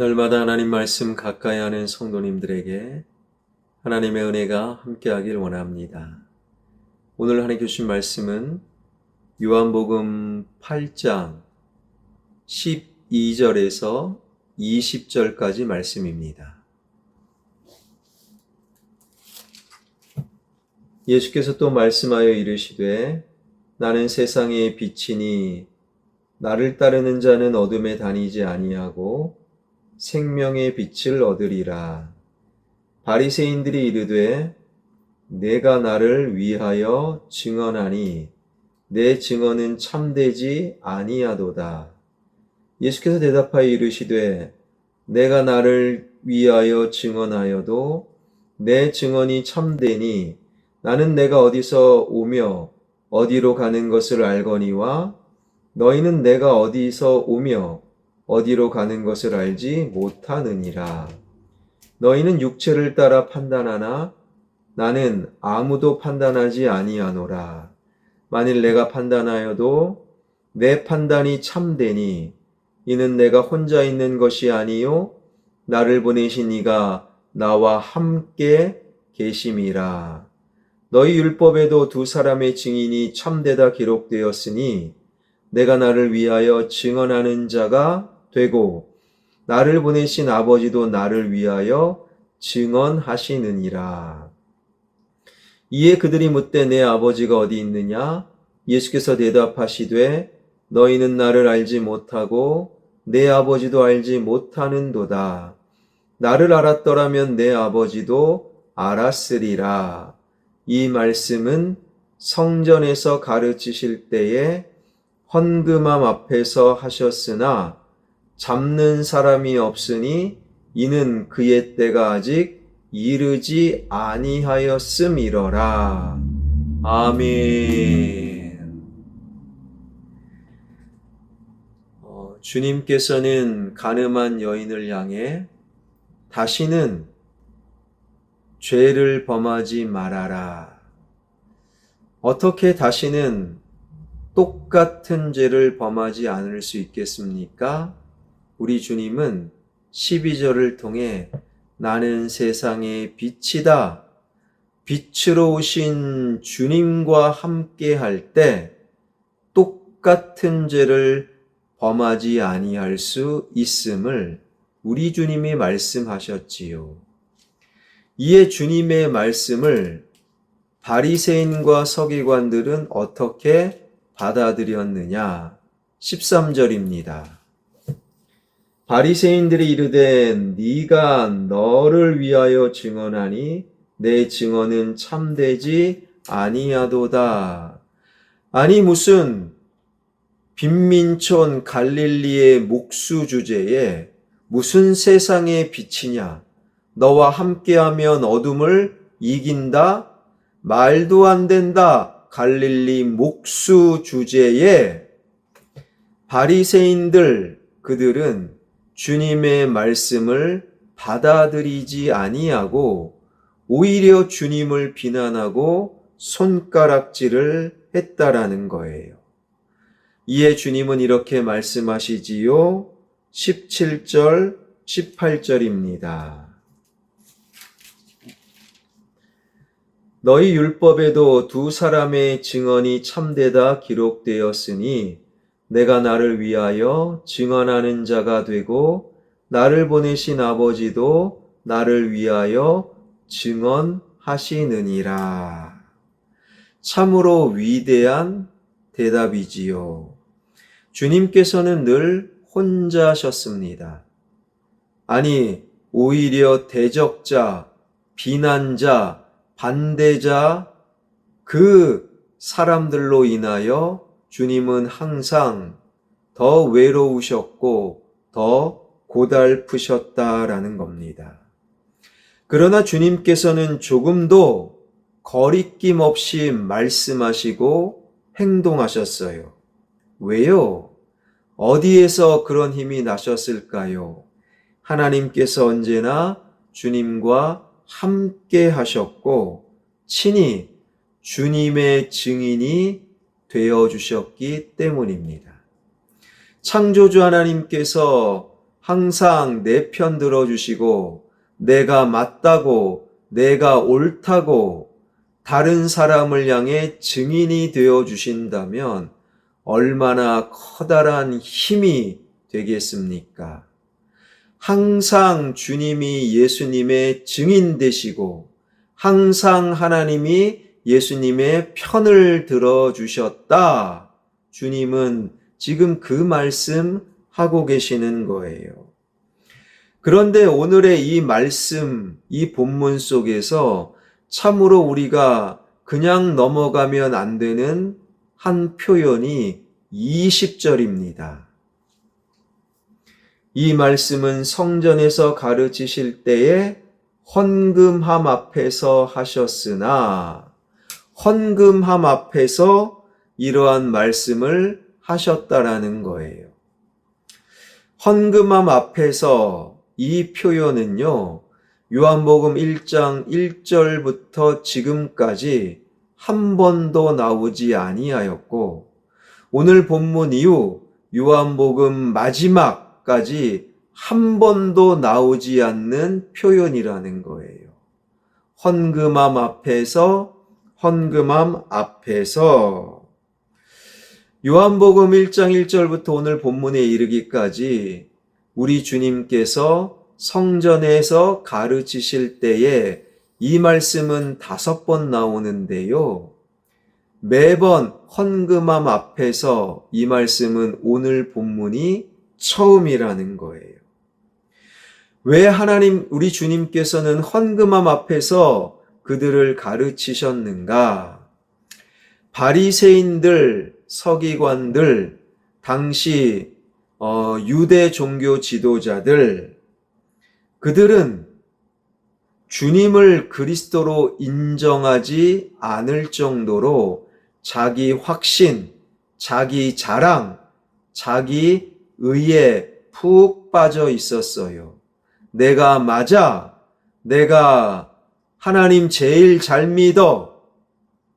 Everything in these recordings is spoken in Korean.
날마다 하나님 말씀 가까이 하는 성도님들에게 하나님의 은혜가 함께하길 원합니다. 오늘 하나님 주신 말씀은 요한복음 8장 12절에서 20절까지 말씀입니다. 예수께서 또 말씀하여 이르시되 나는 세상의 빛이니 나를 따르는 자는 어둠에 다니지 아니하고 생명의 빛을 얻으리라. 바리새인들이 이르되 내가 나를 위하여 증언하니 내 증언은 참되지 아니하도다. 예수께서 대답하여 이르시되 내가 나를 위하여 증언하여도 내 증언이 참되니 나는 내가 어디서 오며 어디로 가는 것을 알거니와 너희는 내가 어디서 오며 어디로 가는 것을 알지 못하느니라. 너희는 육체를 따라 판단하나 나는 아무도 판단하지 아니하노라. 만일 내가 판단하여도 내 판단이 참되니 이는 내가 혼자 있는 것이 아니요 나를 보내신 이가 나와 함께 계심이라. 너희 율법에도 두 사람의 증인이 참되다 기록되었으니 내가 나를 위하여 증언하는 자가 되고 나를 보내신 아버지도 나를 위하여 증언하시느니라. 이에 그들이 묻되 내 아버지가 어디 있느냐? 예수께서 대답하시되 너희는 나를 알지 못하고 내 아버지도 알지 못하는도다. 나를 알았더라면 내 아버지도 알았으리라. 이 말씀은 성전에서 가르치실 때에 헌금함 앞에서 하셨으나 잡는 사람이 없으니 이는 그의 때가 아직 이르지 아니하였음이러라. 아멘. 주님께서는 간음한 여인을 향해 다시는 죄를 범하지 말아라. 어떻게 다시는 똑같은 죄를 범하지 않을 수 있겠습니까? 우리 주님은 12절을 통해 나는 세상의 빛이다. 빛으로 오신 주님과 함께 할 때 똑같은 죄를 범하지 아니할 수 있음을 우리 주님이 말씀하셨지요. 이에 주님의 말씀을 바리새인과 서기관들은 어떻게 받아들였느냐? 13절입니다. 바리새인들이 이르되 네가 너를 위하여 증언하니 내 증언은 참되지 아니하도다. 아니 무슨 빈민촌 갈릴리의 목수 주제에 무슨 세상의 빛이냐? 너와 함께하면 어둠을 이긴다? 말도 안 된다. 갈릴리 목수 주제에 바리새인들 그들은 주님의 말씀을 받아들이지 아니하고 오히려 주님을 비난하고 손가락질을 했다라는 거예요. 이에 주님은 이렇게 말씀하시지요. 17절, 18절입니다. 너희 율법에도 두 사람의 증언이 참되다 기록되었으니 내가 나를 위하여 증언하는 자가 되고 나를 보내신 아버지도 나를 위하여 증언하시느니라. 참으로 위대한 대답이지요. 주님께서는 늘 혼자셨습니다. 아니, 오히려 대적자, 비난자, 반대자, 그 사람들로 인하여 주님은 항상 더 외로우셨고 더 고달프셨다라는 겁니다. 그러나 주님께서는 조금도 거리낌 없이 말씀하시고 행동하셨어요. 왜요? 어디에서 그런 힘이 나셨을까요? 하나님께서 언제나 주님과 함께 하셨고 친히 주님의 증인이 되어 주셨기 때문입니다. 창조주 하나님께서 항상 내 편 들어주시고 내가 맞다고 내가 옳다고 다른 사람을 향해 증인이 되어 주신다면 얼마나 커다란 힘이 되겠습니까? 항상 주님이 예수님의 증인 되시고 항상 하나님이 예수님의 편을 들어주셨다. 주님은 지금 그 말씀 하고 계시는 거예요. 그런데 오늘의 이 말씀, 이 본문 속에서 참으로 우리가 그냥 넘어가면 안 되는 한 표현이 20절입니다. 이 말씀은 성전에서 가르치실 때에 헌금함 앞에서 하셨으나 헌금함 앞에서 이러한 말씀을 하셨다라는 거예요. 헌금함 앞에서 이 표현은요, 요한복음 1장 1절부터 지금까지 한 번도 나오지 아니하였고 오늘 본문 이후 요한복음 마지막까지 한 번도 나오지 않는 표현이라는 거예요. 헌금함 앞에서 헌금함 앞에서 요한복음 1장 1절부터 오늘 본문에 이르기까지 우리 주님께서 성전에서 가르치실 때에 이 말씀은 5번 나오는데요. 매번 헌금함 앞에서 이 말씀은 오늘 본문이 처음이라는 거예요. 왜 우리 주님께서는 헌금함 앞에서 그들을 가르치셨는가? 바리새인들, 서기관들, 당시 유대 종교 지도자들, 그들은 주님을 그리스도로 인정하지 않을 정도로 자기 확신, 자기 자랑, 자기 의에 푹 빠져 있었어요. 내가 맞아. 내가 하나님 제일 잘 믿어.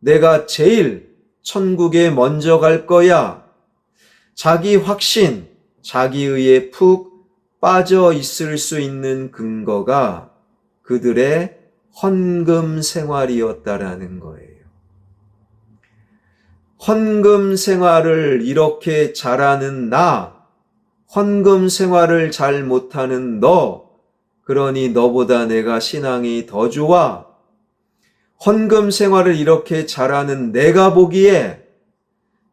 내가 제일 천국에 먼저 갈 거야. 자기 확신, 자기 의에 푹 빠져 있을 수 있는 근거가 그들의 헌금 생활이었다라는 거예요. 헌금 생활을 이렇게 잘하는 나, 헌금 생활을 잘 못하는 너, 그러니 너보다 내가 신앙이 더 좋아. 헌금 생활을 이렇게 잘하는 내가 보기에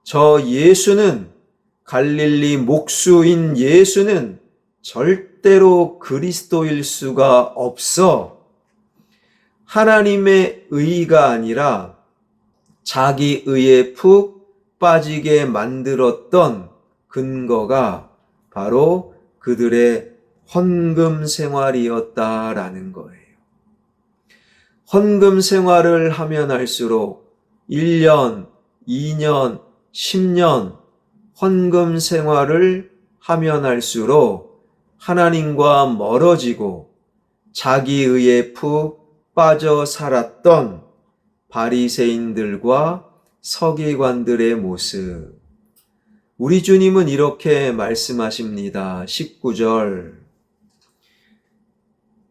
저 예수는, 갈릴리 목수인 예수는 절대로 그리스도일 수가 없어. 하나님의 의가 아니라 자기 의에 푹 빠지게 만들었던 근거가 바로 그들의 헌금 생활이었다라는 거예요. 헌금 생활을 하면 할수록 1년, 2년, 10년 헌금 생활을 하면 할수록 하나님과 멀어지고 자기 의에 푹 빠져 살았던 바리새인들과 서기관들의 모습. 우리 주님은 이렇게 말씀하십니다. 19절.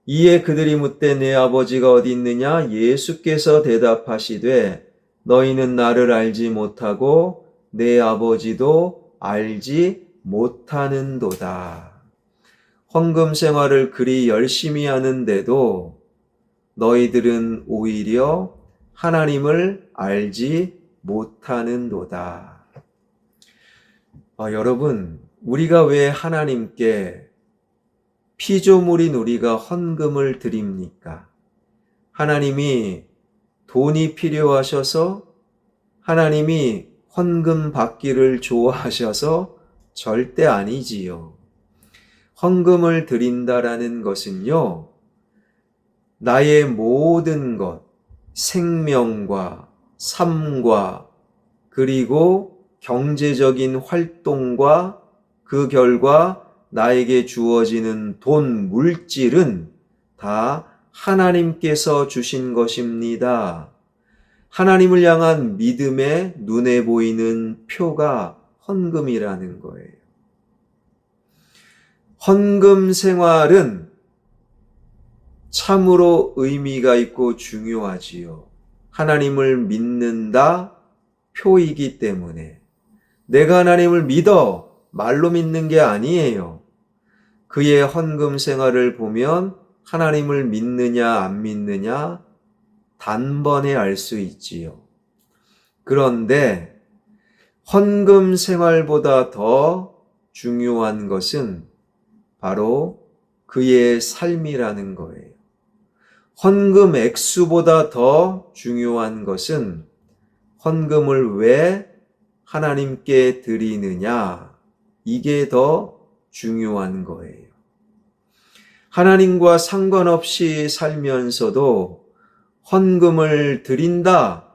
이에 그들이 묻되 내 아버지가 어디 있느냐? 예수께서 대답하시되 너희는 나를 알지 못하고 내 아버지도 알지 못하는도다. 헌금 생활을 그리 열심히 하는데도 너희들은 오히려 하나님을 알지 못하는도다. 여러분, 우리가 왜 하나님께 피조물인 우리가 헌금을 드립니까? 하나님이 돈이 필요하셔서, 하나님이 헌금 받기를 좋아하셔서 절대 아니지요. 헌금을 드린다라는 것은요, 나의 모든 것, 생명과 삶과 그리고 경제적인 활동과 그 결과 나에게 주어지는 돈, 물질은 다 하나님께서 주신 것입니다. 하나님을 향한 믿음의 눈에 보이는 표가 헌금이라는 거예요. 헌금 생활은 참으로 의미가 있고 중요하지요. 하나님을 믿는다 표이기 때문에. 내가 하나님을 믿어 말로 믿는 게 아니에요. 그의 헌금 생활을 보면 하나님을 믿느냐 안 믿느냐 단번에 알 수 있지요. 그런데 헌금 생활보다 더 중요한 것은 바로 그의 삶이라는 거예요. 헌금 액수보다 더 중요한 것은 헌금을 왜 하나님께 드리느냐, 이게 더 중요한 거예요. 하나님과 상관없이 살면서도 헌금을 드린다.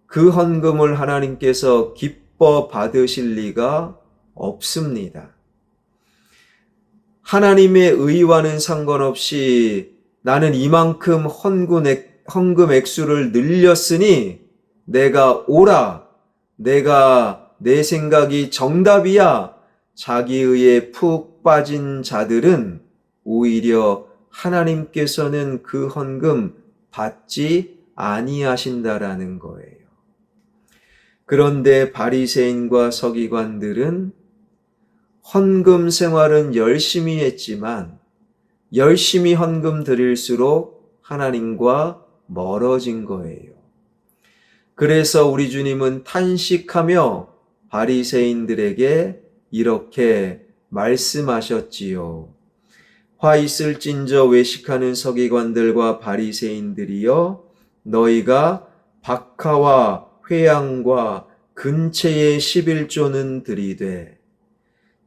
그 헌금을 하나님께서 기뻐 받으실 리가 없습니다. 하나님의 의와는 상관없이 나는 이만큼 헌금 액수를 늘렸으니 내가 옳아, 내가 내 생각이 정답이야. 자기의에 푹 빠진 자들은 오히려 하나님께서는 그 헌금 받지 아니하신다라는 거예요. 그런데 바리새인과 서기관들은 헌금 생활은 열심히 했지만 열심히 헌금 드릴수록 하나님과 멀어진 거예요. 그래서 우리 주님은 탄식하며 바리새인들에게 이렇게 말씀하셨지요. 화 있을진저 외식하는 서기관들과 바리새인들이여, 너희가 박하와 회양과 근체의 11조는 드리되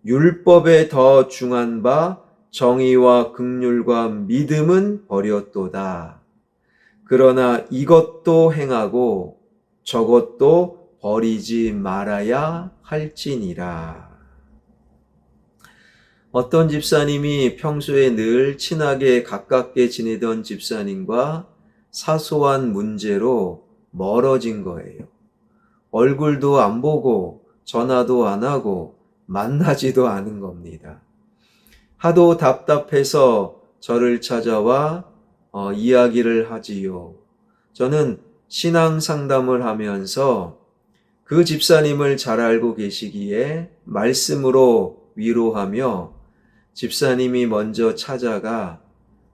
율법에 더 중한 바 정의와 긍휼과 믿음은 버렸도다. 그러나 이것도 행하고 저것도 버리지 말아야 할지니라. 어떤 집사님이 평소에 늘 친하게 가깝게 지내던 집사님과 사소한 문제로 멀어진 거예요. 얼굴도 안 보고 전화도 안 하고 만나지도 않은 겁니다. 하도 답답해서 저를 찾아와 이야기를 하지요. 저는 신앙 상담을 하면서 그 집사님을 잘 알고 계시기에 말씀으로 위로하며 집사님이 먼저 찾아가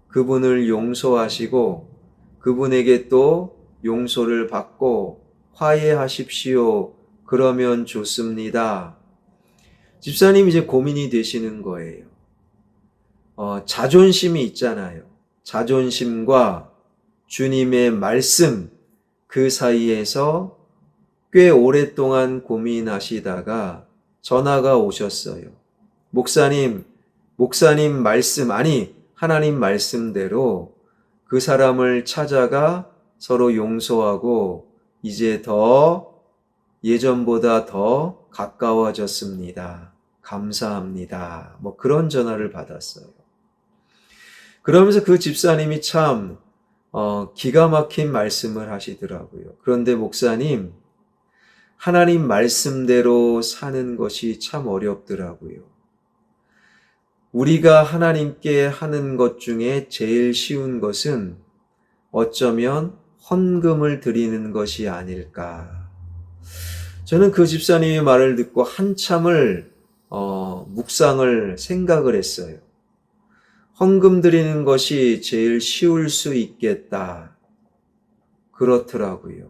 그분을 용서하시고 그분에게 또 용서를 받고 화해하십시오. 그러면 좋습니다. 집사님이 이제 고민이 되시는 거예요. 자존심이 있잖아요. 자존심과 주님의 말씀, 그 사이에서 꽤 오랫동안 고민하시다가 전화가 오셨어요. 목사님 말씀, 아니 하나님 말씀대로 그 사람을 찾아가 서로 용서하고 이제 더 예전보다 더 가까워졌습니다. 감사합니다. 그런 전화를 받았어요. 그러면서 그 집사님이 참 기가 막힌 말씀을 하시더라고요. 그런데 목사님, 하나님 말씀대로 사는 것이 참 어렵더라고요. 우리가 하나님께 하는 것 중에 제일 쉬운 것은 어쩌면 헌금을 드리는 것이 아닐까. 저는 그 집사님의 말을 듣고 한참을 묵상을 생각을 했어요. 헌금 드리는 것이 제일 쉬울 수 있겠다. 그렇더라고요.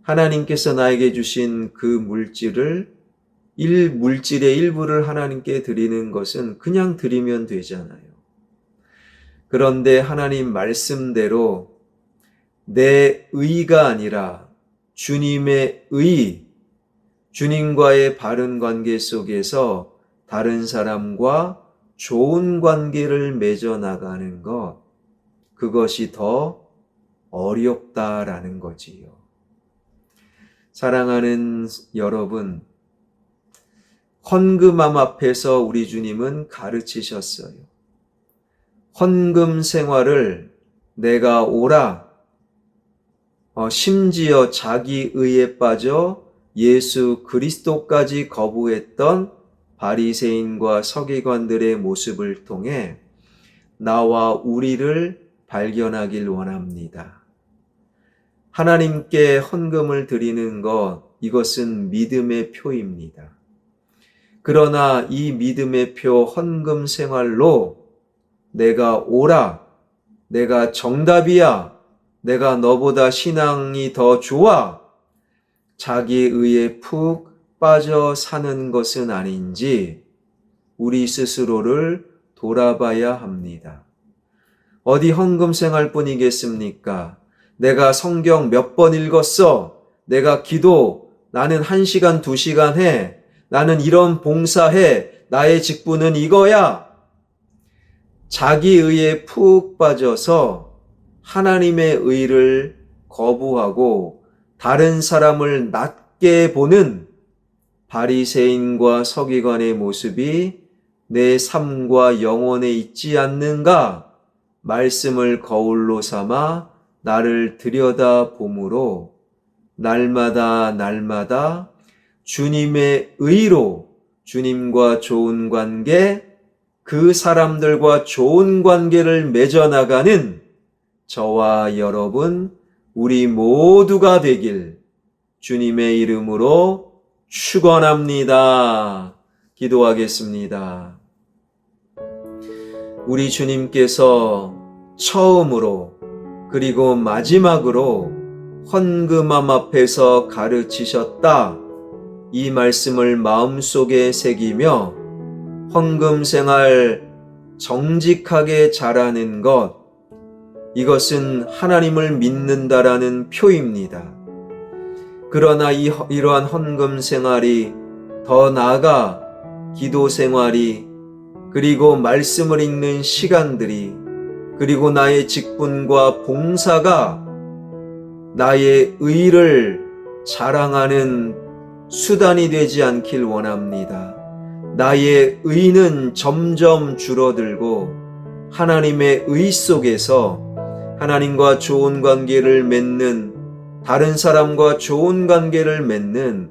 하나님께서 나에게 주신 그 물질의 일부를 하나님께 드리는 것은 그냥 드리면 되잖아요. 그런데 하나님 말씀대로 내 의가 아니라 주님의 의, 주님과의 바른 관계 속에서 다른 사람과 좋은 관계를 맺어 나가는 것, 그것이 더 어렵다라는 거지요. 사랑하는 여러분, 헌금함 앞에서 우리 주님은 가르치셨어요. 헌금 생활을 내가 옳아, 심지어 자기 의에 빠져 예수 그리스도까지 거부했던 바리새인과 서기관들의 모습을 통해 나와 우리를 발견하길 원합니다. 하나님께 헌금을 드리는 것, 이것은 믿음의 표입니다. 그러나 이 믿음의 표 헌금 생활로 내가 옳아, 내가 정답이야, 내가 너보다 신앙이 더 좋아, 자기 의에 푹 빠져 사는 것은 아닌지 우리 스스로를 돌아봐야 합니다. 어디 헌금 생활뿐이겠습니까? 내가 성경 몇 번 읽었어? 내가 기도, 나는 1시간, 2시간 해. 나는 이런 봉사해. 나의 직분은 이거야. 자기 의에 푹 빠져서 하나님의 의를 거부하고 다른 사람을 낮게 보는 바리새인과 서기관의 모습이 내 삶과 영혼에 있지 않는가? 말씀을 거울로 삼아 나를 들여다보므로 날마다 주님의 의로 주님과 좋은 관계, 그 사람들과 좋은 관계를 맺어나가는 저와 여러분, 우리 모두가 되길 주님의 이름으로 축원합니다. 기도하겠습니다. 우리 주님께서 처음으로 그리고 마지막으로 헌금함 앞에서 가르치셨다. 이 말씀을 마음속에 새기며 헌금 생활 정직하게 잘하는 것, 이것은 하나님을 믿는다라는 표입니다. 그러나 이러한 헌금 생활이 더 나아가 기도 생활이, 그리고 말씀을 읽는 시간들이, 그리고 나의 직분과 봉사가 나의 의를 자랑하는 수단이 되지 않길 원합니다. 나의 의는 점점 줄어들고 하나님의 의 속에서 하나님과 좋은 관계를 맺는, 다른 사람과 좋은 관계를 맺는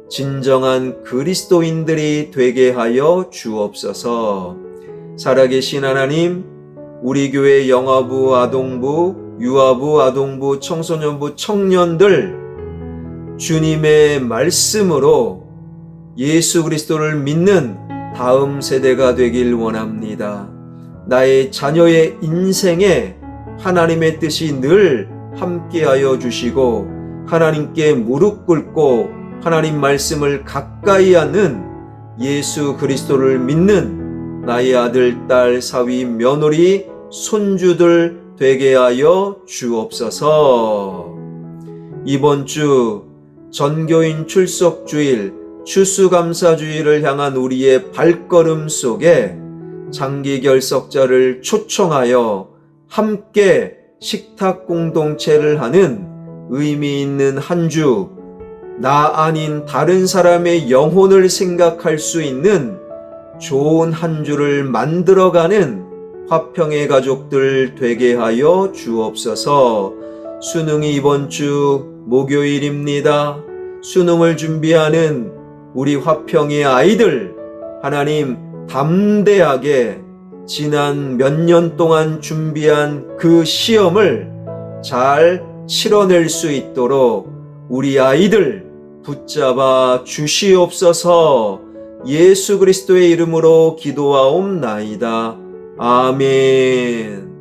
진정한 그리스도인들이 되게 하여 주옵소서. 살아계신 하나님, 우리 교회 영아부, 아동부, 유아부, 아동부, 청소년부, 청년들 주님의 말씀으로 예수 그리스도를 믿는 다음 세대가 되길 원합니다. 나의 자녀의 인생에 하나님의 뜻이 늘 함께하여 주시고 하나님께 무릎 꿇고 하나님 말씀을 가까이 하는 예수 그리스도를 믿는 나의 아들, 딸, 사위, 며느리, 손주들 되게 하여 주옵소서. 이번 주 전교인 출석주일, 추수감사주일을 향한 우리의 발걸음 속에 장기결석자를 초청하여 함께 식탁 공동체를 하는 의미 있는 한 주, 나 아닌 다른 사람의 영혼을 생각할 수 있는 좋은 한 주를 만들어가는 화평의 가족들 되게 하여 주옵소서. 수능이 이번 주 목요일입니다. 수능을 준비하는 우리 화평의 아이들, 하나님 담대하게 지난 몇 년 동안 준비한 그 시험을 잘 치러낼 수 있도록 우리 아이들 붙잡아 주시옵소서. 예수 그리스도의 이름으로 기도하옵나이다. 아멘.